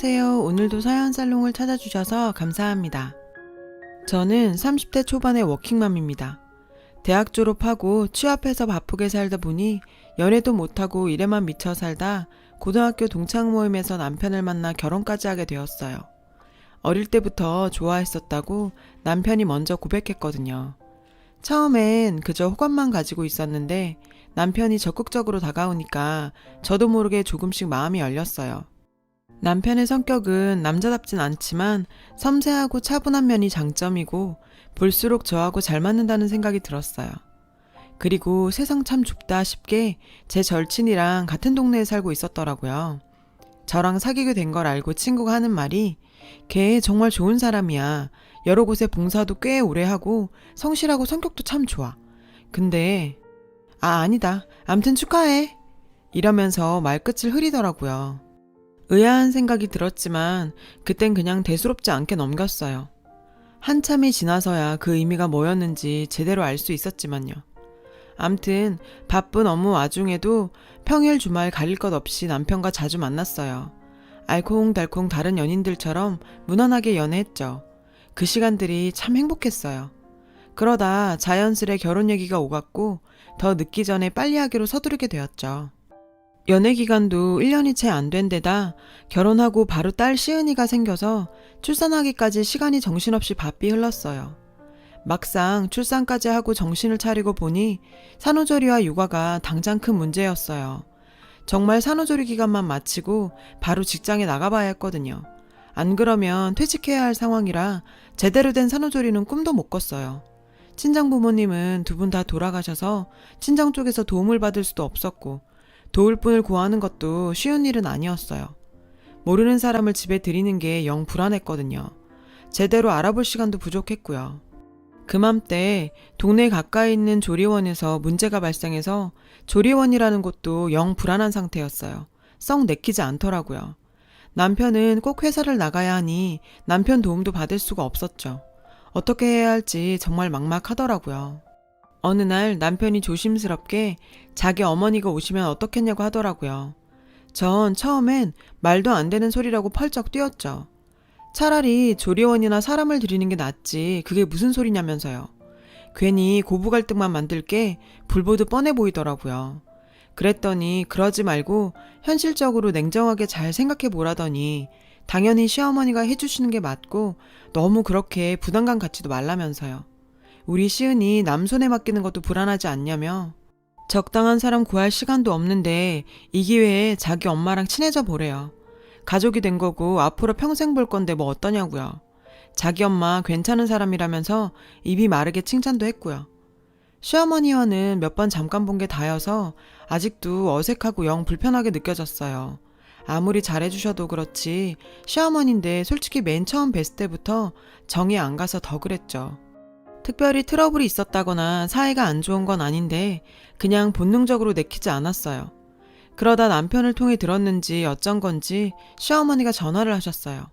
안녕하세요. 오늘도 사연살롱을 찾아주셔서 감사합니다. 저는 30대 초반의 워킹맘입니다. 대학 졸업하고 취업해서 바쁘게 살다 보니 연애도 못하고 일에만 미쳐 살다 고등학교 동창 모임에서 남편을 만나 결혼까지 하게 되었어요. 어릴 때부터 좋아했었다고 남편이 먼저 고백했거든요. 처음엔 그저 호감만 가지고 있었는데 남편이 적극적으로 다가오니까 저도 모르게 조금씩 마음이 열렸어요. 남편의 성격은 남자답진 않지만 섬세하고 차분한 면이 장점이고 볼수록 저하고 잘 맞는다는 생각이 들었어요. 그리고 세상 참 좁다 싶게 제 절친이랑 같은 동네에 살고 있었더라고요. 저랑 사귀게 된 걸 알고 친구가 하는 말이 걔 정말 좋은 사람이야. 여러 곳에 봉사도 꽤 오래 하고 성실하고 성격도 참 좋아. 근데 아니다. 암튼 축하해. 이러면서 말끝을 흐리더라고요. 의아한 생각이 들었지만 그땐 그냥 대수롭지 않게 넘겼어요. 한참이 지나서야 그 의미가 뭐였는지 제대로 알 수 있었지만요. 암튼 바쁜 업무 와중에도 평일 주말 가릴 것 없이 남편과 자주 만났어요. 알콩달콩 다른 연인들처럼 무난하게 연애했죠. 그 시간들이 참 행복했어요. 그러다 자연스레 결혼 얘기가 오갔고 더 늦기 전에 빨리 하기로 서두르게 되었죠. 연애 기간도 1년이 채 안 된 데다 결혼하고 바로 딸 시은이가 생겨서 출산하기까지 시간이 정신없이 바삐 흘렀어요. 막상 출산까지 하고 정신을 차리고 보니 산후조리와 육아가 당장 큰 문제였어요. 정말 산후조리 기간만 마치고 바로 직장에 나가봐야 했거든요. 안 그러면 퇴직해야 할 상황이라 제대로 된 산후조리는 꿈도 못 꿨어요. 친정 부모님은 두 분 다 돌아가셔서 친정 쪽에서 도움을 받을 수도 없었고 도울 분을 구하는 것도 쉬운 일은 아니었어요. 모르는 사람을 집에 들이는 게 영 불안했거든요. 제대로 알아볼 시간도 부족했고요. 그맘때 동네 가까이 있는 조리원에서 문제가 발생해서 조리원이라는 곳도 영 불안한 상태였어요. 썩 내키지 않더라고요. 남편은 꼭 회사를 나가야 하니 남편 도움도 받을 수가 없었죠. 어떻게 해야 할지 정말 막막하더라고요. 어느 날 남편이 조심스럽게 자기 어머니가 오시면 어떻겠냐고 하더라고요. 전 처음엔 말도 안 되는 소리라고 펄쩍 뛰었죠. 차라리 조리원이나 사람을 들이는 게 낫지 그게 무슨 소리냐면서요. 괜히 고부 갈등만 만들 게 불보듯 뻔해 보이더라고요. 그랬더니 그러지 말고 현실적으로 냉정하게 잘 생각해 보라더니 당연히 시어머니가 해주시는 게 맞고 너무 그렇게 부담감 갖지도 말라면서요. 우리 시은이 남 손에 맡기는 것도 불안하지 않냐며. 적당한 사람 구할 시간도 없는데 이 기회에 자기 엄마랑 친해져 보래요. 가족이 된 거고 앞으로 평생 볼 건데 뭐 어떠냐고요. 자기 엄마 괜찮은 사람이라면서 입이 마르게 칭찬도 했고요. 시어머니와는 몇 번 잠깐 본 게 다여서 아직도 어색하고 영 불편하게 느껴졌어요. 아무리 잘해주셔도 그렇지 시어머니인데 솔직히 맨 처음 뵀을 때부터 정이 안 가서 더 그랬죠. 특별히 트러블이 있었다거나 사이가 안 좋은 건 아닌데 그냥 본능적으로 내키지 않았어요. 그러다 남편을 통해 들었는지 어쩐 건지 시어머니가 전화를 하셨어요.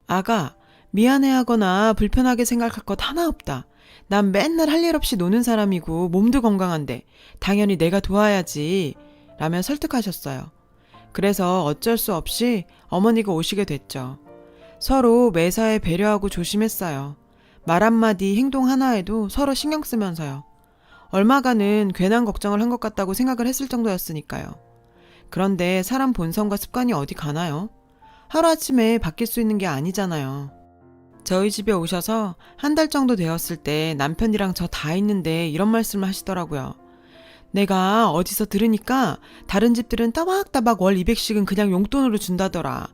아가, 미안해하거나 불편하게 생각할 것 하나 없다. 난 맨날 할 일 없이 노는 사람이고 몸도 건강한데 당연히 내가 도와야지 라며 설득하셨어요. 그래서 어쩔 수 없이 어머니가 오시게 됐죠. 서로 매사에 배려하고 조심했어요. 말 한마디 행동 하나에도 서로 신경 쓰면서요. 얼마간은 괜한 걱정을 한 것 같다고 생각을 했을 정도였으니까요. 그런데 사람 본성과 습관이 어디 가나요? 하루아침에 바뀔 수 있는 게 아니잖아요. 저희 집에 오셔서 한 달 정도 되었을 때 남편이랑 저 다 있는데 이런 말씀을 하시더라고요. 내가 어디서 들으니까 다른 집들은 따박따박 월 200씩은 그냥 용돈으로 준다더라.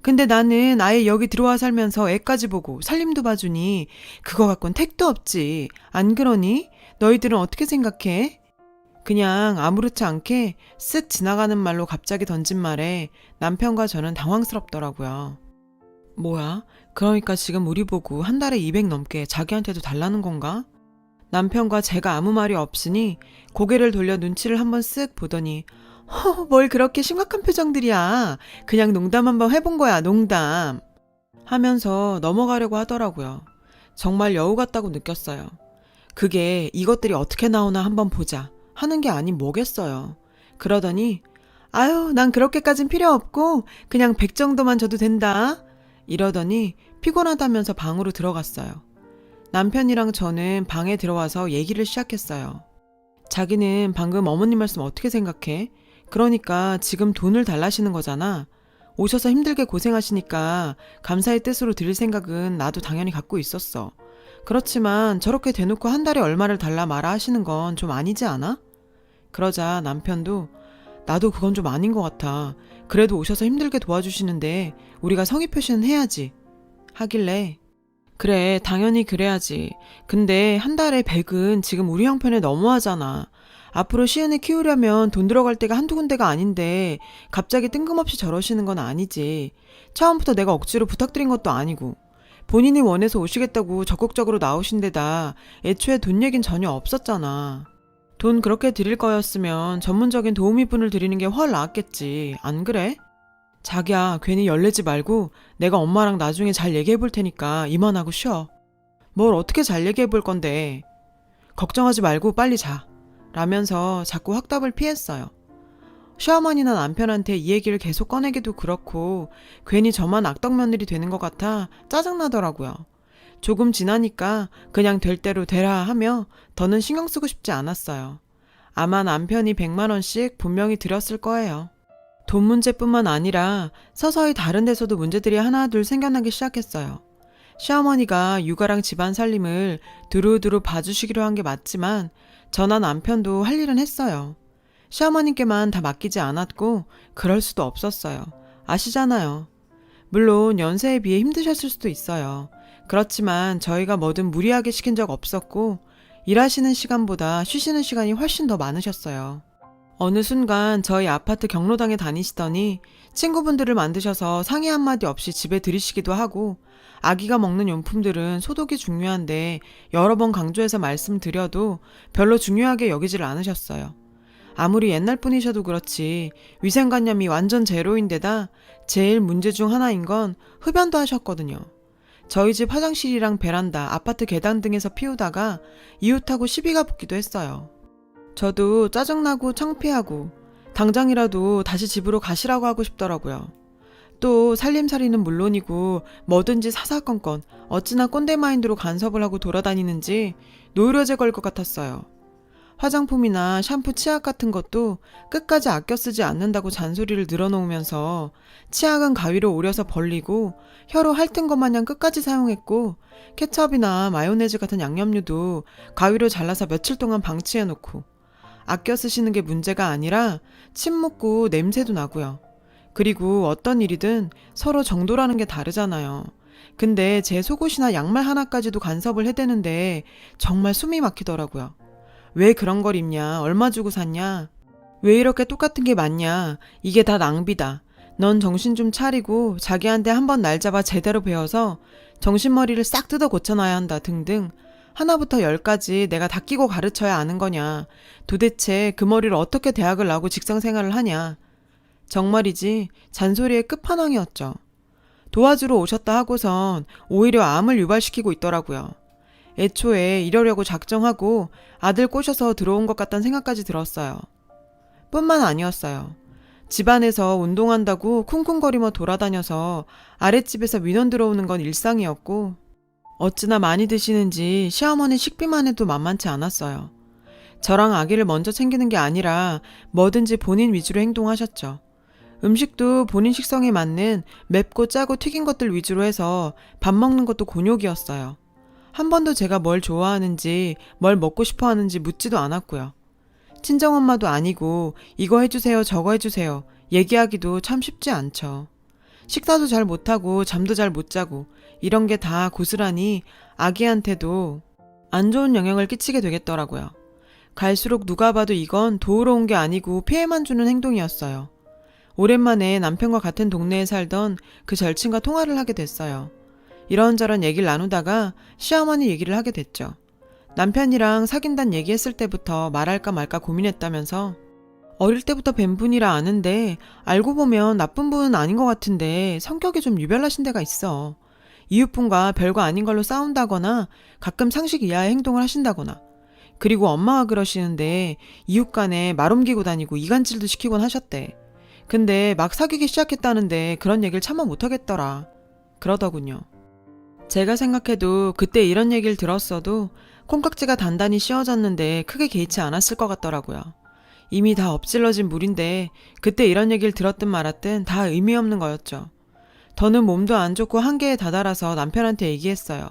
근데 나는 아예 여기 들어와 살면서 애까지 보고 살림도 봐주니 그거 갖곤 택도 없지. 안 그러니? 너희들은 어떻게 생각해? 그냥 아무렇지 않게 쓱 지나가는 말로 갑자기 던진 말에 남편과 저는 당황스럽더라고요. 뭐야? 그러니까 지금 우리 보고 한 달에 200 넘게 자기한테도 달라는 건가? 남편과 제가 아무 말이 없으니 고개를 돌려 눈치를 한번 쓱 보더니 뭘 그렇게 심각한 표정들이야. 그냥 농담 한번 해본 거야, 농담. 하면서 넘어가려고 하더라고요. 정말 여우 같다고 느꼈어요. 그게 이것들이 어떻게 나오나 한번 보자 하는 게 아닌 뭐겠어요. 그러더니 아유, 난 그렇게까진 필요 없고 그냥 100 정도만 줘도 된다. 이러더니 피곤하다면서 방으로 들어갔어요. 남편이랑 저는 방에 들어와서 얘기를 시작했어요. 자기는 방금 어머님 말씀 어떻게 생각해? 그러니까 지금 돈을 달라시는 거잖아. 오셔서 힘들게 고생하시니까 감사의 뜻으로 드릴 생각은 나도 당연히 갖고 있었어. 그렇지만 저렇게 대놓고 한 달에 얼마를 달라 마라 하시는 건 좀 아니지 않아? 그러자 남편도 나도 그건 좀 아닌 것 같아. 그래도 오셔서 힘들게 도와주시는데 우리가 성의 표시는 해야지. 하길래 그래, 당연히 그래야지. 근데 한 달에 100은 지금 우리 형편에 너무하잖아. 앞으로 시은이 키우려면 돈 들어갈 데가 한두 군데가 아닌데 갑자기 뜬금없이 저러시는 건 아니지. 처음부터 내가 억지로 부탁드린 것도 아니고 본인이 원해서 오시겠다고 적극적으로 나오신 데다 애초에 돈 얘긴 전혀 없었잖아. 돈 그렇게 드릴 거였으면 전문적인 도우미분을 드리는 게 훨 나았겠지. 안 그래? 자기야, 괜히 열내지 말고 내가 엄마랑 나중에 잘 얘기해 볼 테니까 이만하고 쉬어. 뭘 어떻게 잘 얘기해 볼 건데. 걱정하지 말고 빨리 자. 라면서 자꾸 확답을 피했어요. 시어머니나 남편한테 이 얘기를 계속 꺼내기도 그렇고 괜히 저만 악덕며느리 되는 것 같아 짜증나더라고요. 조금 지나니까 그냥 될 대로 되라 하며 더는 신경 쓰고 싶지 않았어요. 아마 남편이 100만 원씩 분명히 드렸을 거예요. 돈 문제뿐만 아니라 서서히 다른 데서도 문제들이 하나둘 생겨나기 시작했어요. 시어머니가 육아랑 집안 살림을 두루두루 봐주시기로 한 게 맞지만 저나 남편도 할 일은 했어요. 시어머님께만 다 맡기지 않았고 그럴 수도 없었어요. 아시잖아요. 물론 연세에 비해 힘드셨을 수도 있어요. 그렇지만 저희가 뭐든 무리하게 시킨 적 없었고 일하시는 시간보다 쉬시는 시간이 훨씬 더 많으셨어요. 어느 순간 저희 아파트 경로당에 다니시더니 친구분들을 만드셔서 상의 한마디 없이 집에 들이시기도 하고 아기가 먹는 용품들은 소독이 중요한데 여러 번 강조해서 말씀드려도 별로 중요하게 여기질 않으셨어요. 아무리 옛날 분이셔도 그렇지 위생관념이 완전 제로인데다 제일 문제 중 하나인 건 흡연도 하셨거든요. 저희 집 화장실이랑 베란다, 아파트 계단 등에서 피우다가 이웃하고 시비가 붙기도 했어요. 저도 짜증나고 창피하고 당장이라도 다시 집으로 가시라고 하고 싶더라고요. 또 살림살이는 물론이고 뭐든지 사사건건 어찌나 꼰대 마인드로 간섭을 하고 돌아다니는지 노이로제 걸 것 같았어요. 화장품이나 샴푸, 치약 같은 것도 끝까지 아껴 쓰지 않는다고 잔소리를 늘어놓으면서 치약은 가위로 오려서 벌리고 혀로 핥은 것 마냥 끝까지 사용했고 케첩이나 마요네즈 같은 양념류도 가위로 잘라서 며칠 동안 방치해놓고 아껴 쓰시는 게 문제가 아니라 침 묻고 냄새도 나고요. 그리고 어떤 일이든 서로 정도라는 게 다르잖아요. 근데 제 속옷이나 양말 하나까지도 간섭을 해대는데 정말 숨이 막히더라고요. 왜 그런 걸 입냐? 얼마 주고 샀냐? 왜 이렇게 똑같은 게 많냐? 이게 다 낭비다. 넌 정신 좀 차리고 자기한테 한번 날 잡아 제대로 배워서 정신머리를 싹 뜯어 고쳐놔야 한다 등등 하나부터 10까지 내가 다 끼고 가르쳐야 아는 거냐. 도대체 그 머리를 어떻게 대학을 나오고 직장생활을 하냐. 정말이지 잔소리의 끝판왕이었죠. 도와주러 오셨다 하고선 오히려 암을 유발시키고 있더라고요. 애초에 이러려고 작정하고 아들 꼬셔서 들어온 것 같다는 생각까지 들었어요. 뿐만 아니었어요. 집안에서 운동한다고 쿵쿵거리며 돌아다녀서 아랫집에서 민원 들어오는 건 일상이었고 어찌나 많이 드시는지 시어머니 식비만 해도 만만치 않았어요. 저랑 아기를 먼저 챙기는 게 아니라 뭐든지 본인 위주로 행동하셨죠. 음식도 본인 식성에 맞는 맵고 짜고 튀긴 것들 위주로 해서 밥 먹는 것도 곤욕이었어요. 한 번도 제가 뭘 좋아하는지 뭘 먹고 싶어 하는지 묻지도 않았고요. 친정엄마도 아니고 이거 해주세요 저거 해주세요 얘기하기도 참 쉽지 않죠. 식사도 잘 못하고 잠도 잘 못 자고 이런 게 다 고스란히 아기한테도 안 좋은 영향을 끼치게 되겠더라고요. 갈수록 누가 봐도 이건 도우러 온 게 아니고 피해만 주는 행동이었어요. 오랜만에 남편과 같은 동네에 살던 그 절친과 통화를 하게 됐어요. 이런저런 얘기를 나누다가 시어머니 얘기를 하게 됐죠. 남편이랑 사귄다는 얘기했을 때부터 말할까 말까 고민했다면서 어릴 때부터 뵌 분이라 아는데 알고 보면 나쁜 분은 아닌 것 같은데 성격이 좀 유별나신 데가 있어. 이웃분과 별거 아닌 걸로 싸운다거나 가끔 상식 이하의 행동을 하신다거나 그리고 엄마가 그러시는데 이웃 간에 말 옮기고 다니고 이간질도 시키곤 하셨대. 근데 막 사귀기 시작했다는데 그런 얘기를 차마 못하겠더라. 그러더군요. 제가 생각해도 그때 이런 얘기를 들었어도 콩깍지가 단단히 씌워졌는데 크게 개의치 않았을 것 같더라고요. 이미 다 엎질러진 물인데 그때 이런 얘기를 들었든 말았든 다 의미 없는 거였죠. 더는 몸도 안 좋고 한계에 다다라서 남편한테 얘기했어요.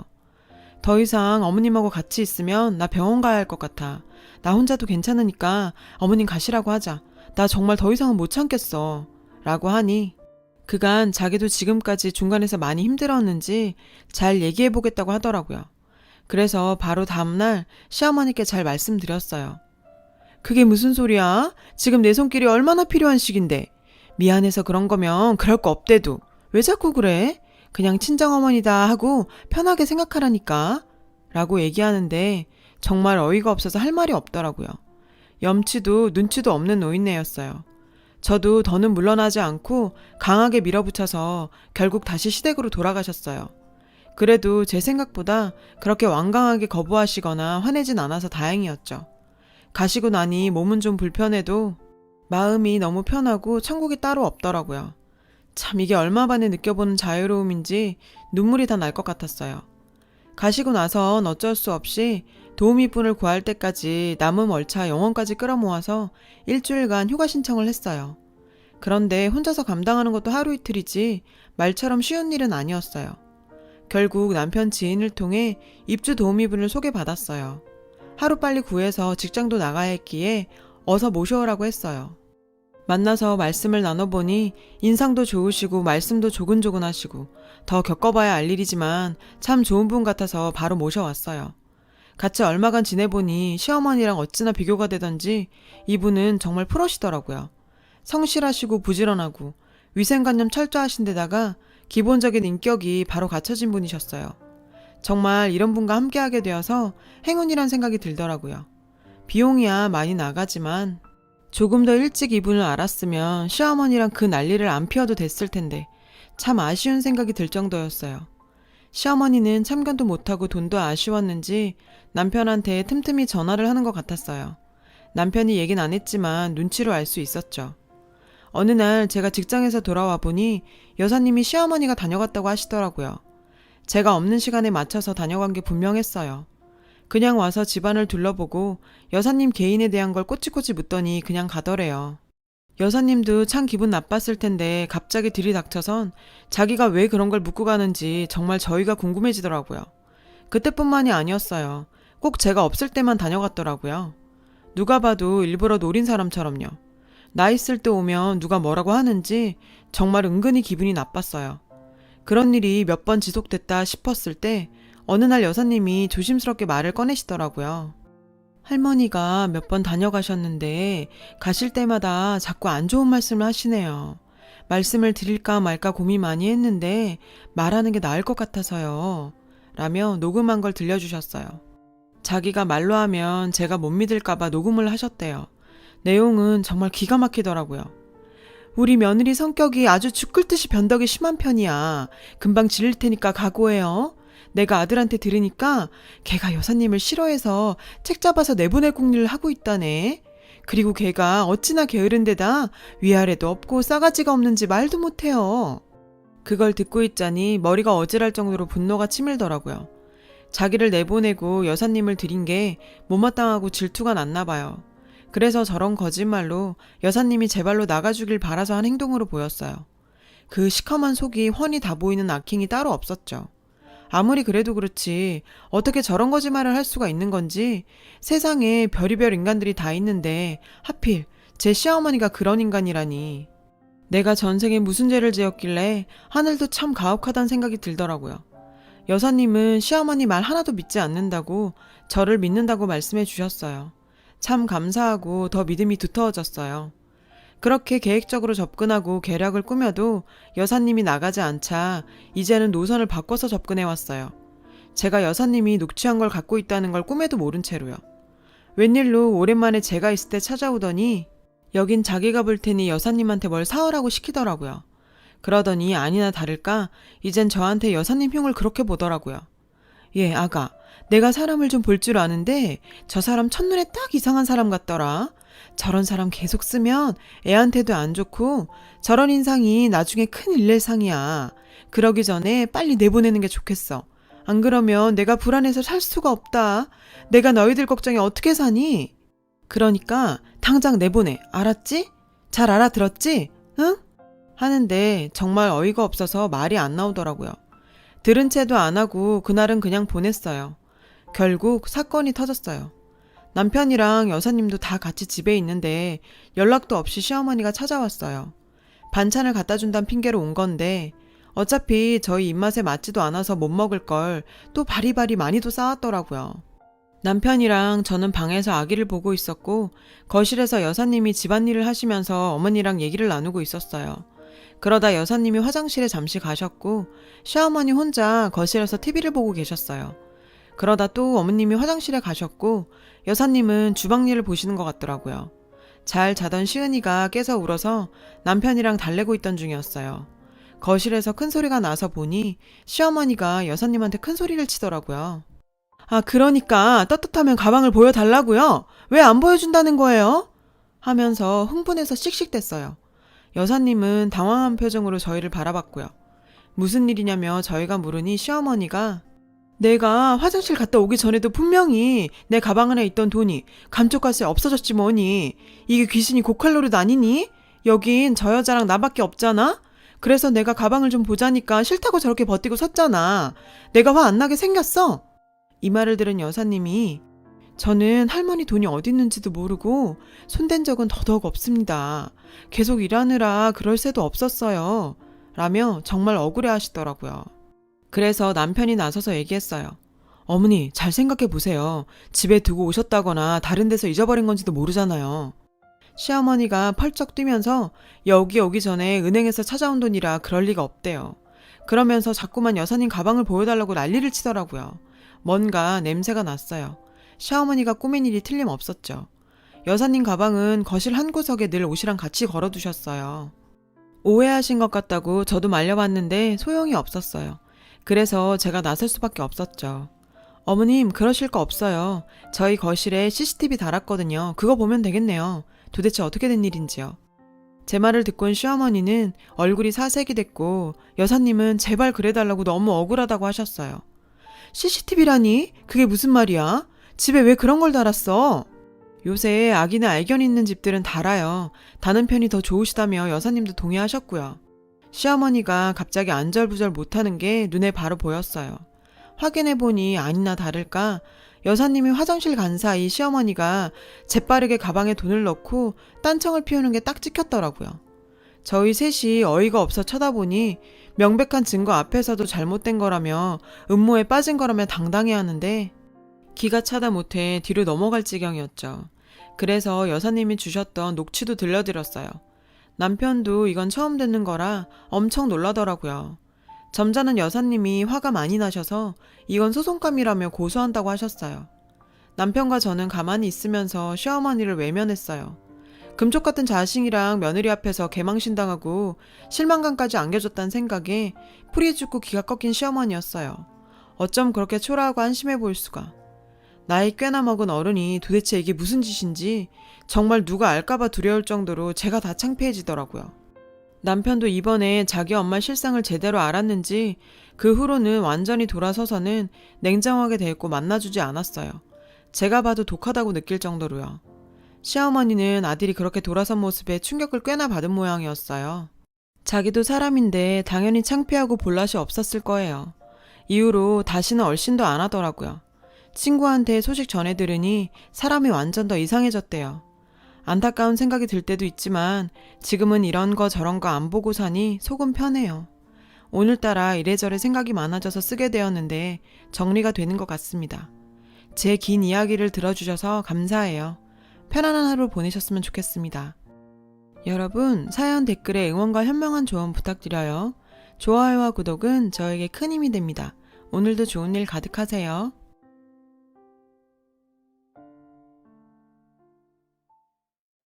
더 이상 어머님하고 같이 있으면 나 병원 가야 할 것 같아. 나 혼자도 괜찮으니까 어머님 가시라고 하자. 나 정말 더 이상은 못 참겠어. 라고 하니 그간 자기도 지금까지 중간에서 많이 힘들었는지 잘 얘기해보겠다고 하더라고요. 그래서 바로 다음날 시어머니께 잘 말씀드렸어요. 그게 무슨 소리야? 지금 내 손길이 얼마나 필요한 시긴데. 미안해서 그런 거면 그럴 거 없대도. 왜 자꾸 그래? 그냥 친정어머니다 하고 편하게 생각하라니까. 라고 얘기하는데 정말 어이가 없어서 할 말이 없더라고요. 염치도 눈치도 없는 노인네였어요. 저도 더는 물러나지 않고 강하게 밀어붙여서 결국 다시 시댁으로 돌아가셨어요. 그래도 제 생각보다 그렇게 완강하게 거부하시거나 화내진 않아서 다행이었죠. 가시고 나니 몸은 좀 불편해도 마음이 너무 편하고 천국이 따로 없더라고요. 참 이게 얼마 만에 느껴보는 자유로움인지 눈물이 다 날 것 같았어요. 가시고 나선 어쩔 수 없이 도우미분을 구할 때까지 남은 월차 영원까지 끌어모아서 일주일간 휴가 신청을 했어요. 그런데 혼자서 감당하는 것도 하루 이틀이지 말처럼 쉬운 일은 아니었어요. 결국 남편 지인을 통해 입주 도우미분을 소개받았어요. 하루빨리 구해서 직장도 나가야 했기에 어서 모셔오라고 했어요. 만나서 말씀을 나눠보니 인상도 좋으시고 말씀도 조근조근하시고 더 겪어봐야 알 일이지만 참 좋은 분 같아서 바로 모셔왔어요. 같이 얼마간 지내보니 시어머니랑 어찌나 비교가 되던지 이분은 정말 프로시더라고요. 성실하시고 부지런하고 위생관념 철저하신 데다가 기본적인 인격이 바로 갖춰진 분이셨어요. 정말 이런 분과 함께하게 되어서 행운이란 생각이 들더라고요. 비용이야 많이 나가지만 조금 더 일찍 이분을 알았으면 시어머니랑 그 난리를 안 피워도 됐을 텐데 참 아쉬운 생각이 들 정도였어요. 시어머니는 참견도 못하고 돈도 아쉬웠는지 남편한테 틈틈이 전화를 하는 것 같았어요. 남편이 얘긴 안 했지만 눈치로 알 수 있었죠. 어느 날 제가 직장에서 돌아와 보니 여사님이 시어머니가 다녀갔다고 하시더라고요. 제가 없는 시간에 맞춰서 다녀간 게 분명했어요. 그냥 와서 집안을 둘러보고 여사님 개인에 대한 걸 꼬치꼬치 묻더니 그냥 가더래요. 여사님도 참 기분 나빴을 텐데 갑자기 들이닥쳐선 자기가 왜 그런 걸 묻고 가는지 정말 저희가 궁금해지더라고요. 그때뿐만이 아니었어요. 꼭 제가 없을 때만 다녀갔더라고요. 누가 봐도 일부러 노린 사람처럼요. 나 있을 때 오면 누가 뭐라고 하는지 정말 은근히 기분이 나빴어요. 그런 일이 몇 번 지속됐다 싶었을 때 어느 날 여사님이 조심스럽게 말을 꺼내시더라고요. 할머니가 몇 번 다녀가셨는데 가실 때마다 자꾸 안 좋은 말씀을 하시네요. 말씀을 드릴까 말까 고민 많이 했는데 말하는 게 나을 것 같아서요. 라며 녹음한 걸 들려주셨어요. 자기가 말로 하면 제가 못 믿을까봐 녹음을 하셨대요. 내용은 정말 기가 막히더라고요. 우리 며느리 성격이 아주 죽을 듯이 변덕이 심한 편이야. 금방 질릴 테니까 각오해요. 내가 아들한테 들으니까 걔가 여사님을 싫어해서 책 잡아서 내보낼 궁리를 하고 있다네. 그리고 걔가 어찌나 게으른 데다 위아래도 없고 싸가지가 없는지 말도 못해요. 그걸 듣고 있자니 머리가 어지랄 정도로 분노가 치밀더라고요. 자기를 내보내고 여사님을 들인 게 못마땅하고 질투가 났나 봐요. 그래서 저런 거짓말로 여사님이 제 발로 나가주길 바라서 한 행동으로 보였어요. 그 시커먼 속이 훤히 다 보이는 악행이 따로 없었죠. 아무리 그래도 그렇지 어떻게 저런 거짓말을 할 수가 있는 건지 세상에 별의별 인간들이 다 있는데 하필 제 시어머니가 그런 인간이라니. 내가 전생에 무슨 죄를 지었길래 하늘도 참 가혹하다는 생각이 들더라고요. 여사님은 시어머니 말 하나도 믿지 않는다고 저를 믿는다고 말씀해 주셨어요. 참 감사하고 더 믿음이 두터워졌어요. 그렇게 계획적으로 접근하고 계략을 꾸며도 여사님이 나가지 않자 이제는 노선을 바꿔서 접근해왔어요. 제가 여사님이 녹취한 걸 갖고 있다는 걸 꿈에도 모른 채로요. 웬일로 오랜만에 제가 있을 때 찾아오더니 여긴 자기가 볼 테니 여사님한테 뭘 사오라고 시키더라고요. 그러더니 아니나 다를까 이젠 저한테 여사님 흉을 그렇게 보더라고요. 예, 아가. 내가 사람을 좀 볼 줄 아는데 저 사람 첫눈에 딱 이상한 사람 같더라. 저런 사람 계속 쓰면 애한테도 안 좋고 저런 인상이 나중에 큰 일례상이야. 그러기 전에 빨리 내보내는 게 좋겠어. 안 그러면 내가 불안해서 살 수가 없다. 내가 너희들 걱정에 어떻게 사니? 그러니까 당장 내보내. 알았지? 잘 알아들었지? 응? 하는데 정말 어이가 없어서 말이 안 나오더라고요. 들은 채도 안 하고 그날은 그냥 보냈어요. 결국 사건이 터졌어요. 남편이랑 여사님도 다 같이 집에 있는데 연락도 없이 시어머니가 찾아왔어요. 반찬을 갖다 준다는 핑계로 온 건데 어차피 저희 입맛에 맞지도 않아서 못 먹을 걸 또 바리바리 많이도 싸왔더라고요. 남편이랑 저는 방에서 아기를 보고 있었고 거실에서 여사님이 집안일을 하시면서 어머니랑 얘기를 나누고 있었어요. 그러다 여사님이 화장실에 잠시 가셨고 시어머니 혼자 거실에서 TV를 보고 계셨어요. 그러다 또 어머님이 화장실에 가셨고 여사님은 주방일을 보시는 것 같더라고요. 잘 자던 시은이가 깨서 울어서 남편이랑 달래고 있던 중이었어요. 거실에서 큰 소리가 나서 보니 시어머니가 여사님한테 큰 소리를 치더라고요. 아, 그러니까 떳떳하면 가방을 보여달라고요? 왜 안 보여준다는 거예요? 하면서 흥분해서 씩씩댔어요. 여사님은 당황한 표정으로 저희를 바라봤고요. 무슨 일이냐며 저희가 물으니 시어머니가 내가 화장실 갔다 오기 전에도 분명히 내 가방 안에 있던 돈이 감쪽같이 없어졌지 뭐니. 이게 귀신이 고칼로리도 아니니? 여긴 저 여자랑 나밖에 없잖아? 그래서 내가 가방을 좀 보자니까 싫다고 저렇게 버티고 섰잖아. 내가 화 안 나게 생겼어? 이 말을 들은 여사님이 저는 할머니 돈이 어디 있는지도 모르고 손댄 적은 더더욱 없습니다. 계속 일하느라 그럴 새도 없었어요. 라며 정말 억울해 하시더라고요. 그래서 남편이 나서서 얘기했어요. 어머니, 잘 생각해 보세요. 집에 두고 오셨다거나 다른 데서 잊어버린 건지도 모르잖아요. 시어머니가 펄쩍 뛰면서 여기 오기 전에 은행에서 찾아온 돈이라 그럴 리가 없대요. 그러면서 자꾸만 여사님 가방을 보여달라고 난리를 치더라고요. 뭔가 냄새가 났어요. 시어머니가 꾸민 일이 틀림없었죠. 여사님 가방은 거실 한 구석에 늘 옷이랑 같이 걸어두셨어요. 오해하신 것 같다고 저도 말려봤는데 소용이 없었어요. 그래서 제가 나설 수밖에 없었죠. 어머님, 그러실 거 없어요. 저희 거실에 CCTV 달았거든요. 그거 보면 되겠네요. 도대체 어떻게 된 일인지요. 제 말을 듣고 온 시어머니는 얼굴이 사색이 됐고 여사님은 제발 그래달라고 너무 억울하다고 하셨어요. CCTV라니? 그게 무슨 말이야? 집에 왜 그런 걸 달았어? 요새 아기나 알견 있는 집들은 달아요. 다는 편이 더 좋으시다며 여사님도 동의하셨고요. 시어머니가 갑자기 안절부절 못하는 게 눈에 바로 보였어요. 확인해보니 아니나 다를까 여사님이 화장실 간 사이 시어머니가 재빠르게 가방에 돈을 넣고 딴청을 피우는 게 딱 찍혔더라고요. 저희 셋이 어이가 없어 쳐다보니 명백한 증거 앞에서도 잘못된 거라며 음모에 빠진 거라며 당당해 하는데 기가 차다 못해 뒤로 넘어갈 지경이었죠. 그래서 여사님이 주셨던 녹취도 들려드렸어요. 남편도 이건 처음 듣는 거라 엄청 놀라더라고요. 점잖은 여사님이 화가 많이 나셔서 이건 소송감이라며 고소한다고 하셨어요. 남편과 저는 가만히 있으면서 시어머니를 외면했어요. 금쪽 같은 자식이랑 며느리 앞에서 개망신당하고 실망감까지 안겨줬다는 생각에 풀이 죽고 기가 꺾인 시어머니였어요. 어쩜 그렇게 초라하고 한심해 보일 수가. 나이 꽤나 먹은 어른이 도대체 이게 무슨 짓인지 정말 누가 알까봐 두려울 정도로 제가 다 창피해지더라고요. 남편도 이번에 자기 엄마 실상을 제대로 알았는지 그 후로는 완전히 돌아서서는 냉정하게 대했고 만나주지 않았어요. 제가 봐도 독하다고 느낄 정도로요. 시어머니는 아들이 그렇게 돌아선 모습에 충격을 꽤나 받은 모양이었어요. 자기도 사람인데 당연히 창피하고 볼낯이 없었을 거예요. 이후로 다시는 얼씬도 안 하더라고요. 친구한테 소식 전해 들으니 사람이 완전 더 이상해졌대요. 안타까운 생각이 들 때도 있지만 지금은 이런 거 저런 거 안 보고 사니 속은 편해요. 오늘따라 이래저래 생각이 많아져서 쓰게 되었는데 정리가 되는 것 같습니다. 제 긴 이야기를 들어주셔서 감사해요. 편안한 하루 보내셨으면 좋겠습니다. 여러분, 사연 댓글에 응원과 현명한 조언 부탁드려요. 좋아요와 구독은 저에게 큰 힘이 됩니다. 오늘도 좋은 일 가득하세요.